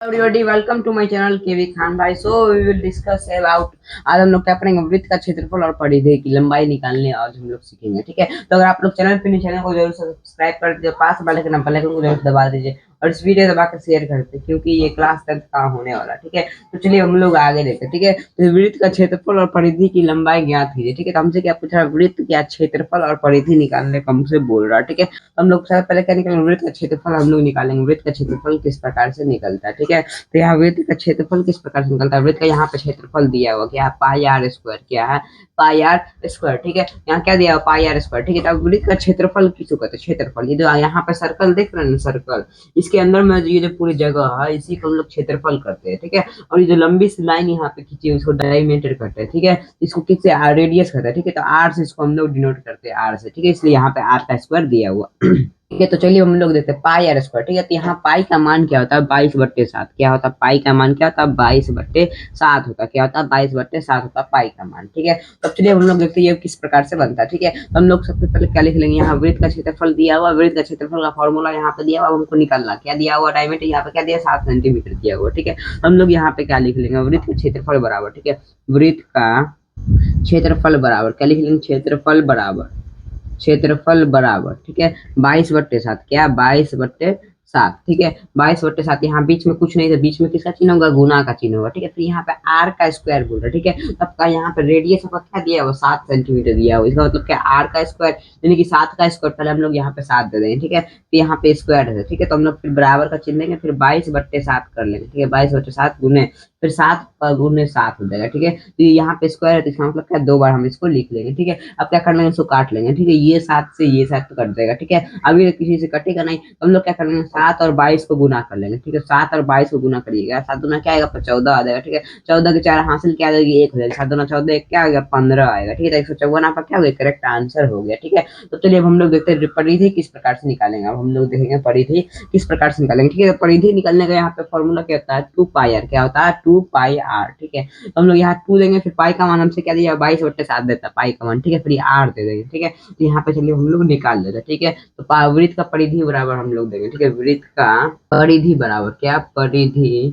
Everybody, welcome to my channel KV Khan भाई। So we will discuss about, आज हम लोग क्या करेंगे, वृत्त का क्षेत्रफल और परिधि की लंबाई निकालने आज हम लोग सीखेंगे। ठीक है, तो अगर आप लोग चैनल पे नहीं, चैनल को जरूर सब्सक्राइब कर दीजिए, पास वाले के नंबर को जरूर दबा दीजिए और इस वीडियो दबा कर शेयर करते क्योंकि ये क्लास 10 का होने वाला। ठीक है, तो चलिए हम लोग आगे देखते हैं। ठीक है, तो वृत्त का क्षेत्रफल और परिधि की लंबाई ज्ञात कीजिए। ठीक है, तो हमसे क्या पूछ रहा है, वृत्त का क्षेत्रफल और परिधि निकालने का हमसे बोल रहा है। ठीक है, तो हम लोग सबसे पहले क्या निकालेंगे, वृत्त का क्षेत्रफल हम लोग निकालेंगे। वृत्त का क्षेत्रफल किस प्रकार से निकलता है। ठीक है, तो यहाँ वृत्त का क्षेत्रफल किस प्रकार से निकलता है। वृत्त का यहाँ पे क्षेत्रफल दिया हुआ क्या है, पाई आर स्क्वायर। क्या है, पाई आर स्क्वायर। ठीक है, यहाँ क्या दिया हुआ, पाई आर स्क्वायर। ठीक है, तो वृत्त का क्षेत्रफल किसको कहते हैं, क्षेत्रफल। ये जो यहाँ पे सर्कल देख रहे हैं, सर्कल, इसके अंदर में ये जो पूरी जगह है इसी को हम लोग क्षेत्रफल करते हैं। ठीक है, और ये जो लंबी सी लाइन यहाँ पे खींची है उसको डायमीटर कहते हैं। ठीक है, इसको किससे, रेडियस कहते हैं। ठीक है, तो आर से इसको हम लोग डिनोट करते हैं, आर से। ठीक है, इसलिए यहाँ पे आर का स्क्वायर दिया हुआ। ठीक है, तो चलिए हम लोग देखते हैं पाई आर स्क्वायर। ठीक है, तो यहाँ पाई का मान क्या होता है, 22/7। क्या होता है, पाई का मान क्या होता है, 22/7 होता है। क्या होता है, 22/7 होता है पाई का मान। ठीक है, तो चलिए हम लोग देखते हैं ये किस प्रकार से बनता है। ठीक है, तो हम लोग सबसे पहले क्या लिख लेंगे, यहाँ वृत्त का क्षेत्रफल दिया हुआ, वृत्त का क्षेत्रफल का फॉर्मूला यहाँ पे दिया हुआ, हमको निकालना क्या दिया हुआ, डायमीटर यहाँ पे क्या दिया, 7 सेंटीमीटर दिया हुआ। ठीक है, हम लोग यहाँ पे क्या लिख लेंगे, वृत्त का क्षेत्रफल बराबर। ठीक है, वृत्त का क्षेत्रफल बराबर क्या लिख लेंगे, क्षेत्रफल बराबर। ठीक है, 22/7। क्या, 22/7। ठीक है, 22/7। यहाँ बीच में कुछ नहीं था, बीच में किसका चिन्ह होगा, गुना का चिन्ह होगा। ठीक है, फिर यहाँ पे आर का स्क्वायर बोल रहा है। ठीक है, तब का यहाँ पे रेडियस का क्या दिया हुआ, 7 सेंटीमीटर दिया हुआ। इसका मतलब क्या, आर का स्क्वायर यानी कि 7 का स्क्वायर, पहले हम लोग यहाँ पे 7 दे देंगे। ठीक है, फिर यहाँ पे स्क्वायर है। ठीक है, तो हम लोग फिर बराबर का चिन्ह देंगे, फिर 22/7 कर लेंगे। ठीक है, 22/7 गुने फिर 7 गुने 7 हो जाएगा। ठीक है, तो यहाँ पे स्क्वायर है तो इसका मतलब क्या, 2 बार हम इसको लिख लेंगे। ठीक है, अब क्या कर लेंगे, इसको काट लेंगे। ठीक है, ये 7 से ये 7 तो कट जाएगा। ठीक है, अभी किसी से कटेगा नहीं तो हम लोग क्या कर लेंगे, 7 और 22 को गुना कर लेंगे। ठीक है, 7 और 22 को गुना करिएगा, 7 गुना क्या आएगा, 14 आ जाएगा। ठीक है, 14 के 4 हासिल क्या आ जाएगी, 1 हो जाएगा। 7 गुना 14 क्या आ गया, 15 आएगा। ठीक है, तो 154 आपका क्या हो गया, करेक्ट आंसर हो गया। ठीक है, तो चलिए अब हम लोग देखते हैं परिधि किस प्रकार से निकालेंगे। अब हम लोग देखेंगे परिधि किस प्रकार से निकालेंगे। ठीक है, परिधि निकालने का यहाँ पे फॉर्मूला क्या होता है, 2 पाई आर। क्या होता है, 2 पाई आर। ठीक है, तो हम लोग यहाँ 2 देंगे, फिर पाई का मान हमसे क्या दिया, 22/7 देता है पाई का मान। ठीक है, फिर आर दे देंगे। ठीक है, तो यहाँ पे चलिए हम लोग निकाल लेते हैं। ठीक है, तो वृत्त का परिधि बराबर हम लोग देंगे। ठीक है, वृत्त का परिधि बराबर क्या, परिधि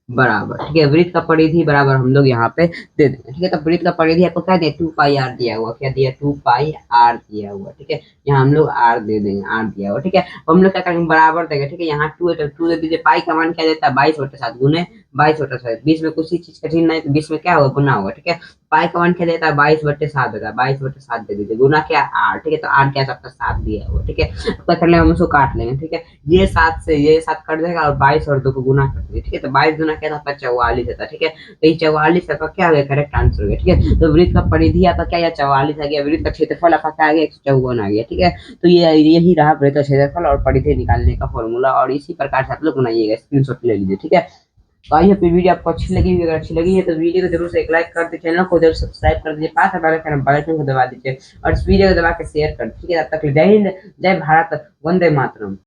बराबर। ठीक है, वृत्त का परिधि बराबर हम लोग यहाँ पे दे देंगे। ठीक है, तो वृत्त का परिधि आपको क्या दिया, 2 पाई आर दिया हुआ। क्या दिया, 2 पाई आर दिया हुआ। ठीक है, यहाँ हम लोग आर दे देंगे, आर दिया हुआ। ठीक है, हम लोग क्या करेंगे, बराबर देंगे। ठीक है, यहाँ 2 है तो 2 दे दीजिए, पाई का मान क्या देता है, 22/7 गुने 22/7। बीच में कुछ चीज कठिन नहीं तो बीच में क्या होगा, गुना होगा। ठीक है, पाई का मान क्या देता है, 22/7 देता है, 22/7 दे दीजिए, गुना क्या, आर। ठीक है, तो आर क्या सबका 7 दिया हुआ। ठीक है, तो कर लेंगे, हम उसको काट लेंगे। ठीक है, ये 7 से ये 7 कट जाएगा और 22 और 2 को गुना कर दीजिए। ठीक है, तो 22 गुना क्या था, 44 था। ठीक है, तो ये 44 आपका क्या हो गया, करेक्ट आंसर हो गया। ठीक है, तो वृत्त का परिधि आपका क्या, 44 आ गया। वृत्त का क्षेत्रफल आपका क्या आ गया, 154 आ गया। ठीक है, तो ये यही रहा वृत्त का क्षेत्रफल और परिधि निकालने का फॉर्मूला, और इसी प्रकार से आप लोग बनाइएगा, स्क्रीनशॉट ले लीजिए। ठीक है, तो आइए फिर वीडियो आपको अच्छी लगी, अगर अच्छी लगी है तो वीडियो को जरूर से एक लाइक कर दीजिए, चैनल को जरूर सब्सक्राइब कर दीजिए, पास बेल आइकन को दबा दीजिए और इस वीडियो को दबा के शेयर कर दीजिए। तब तक जय हिंद, जय भारत, वंदे मातरम।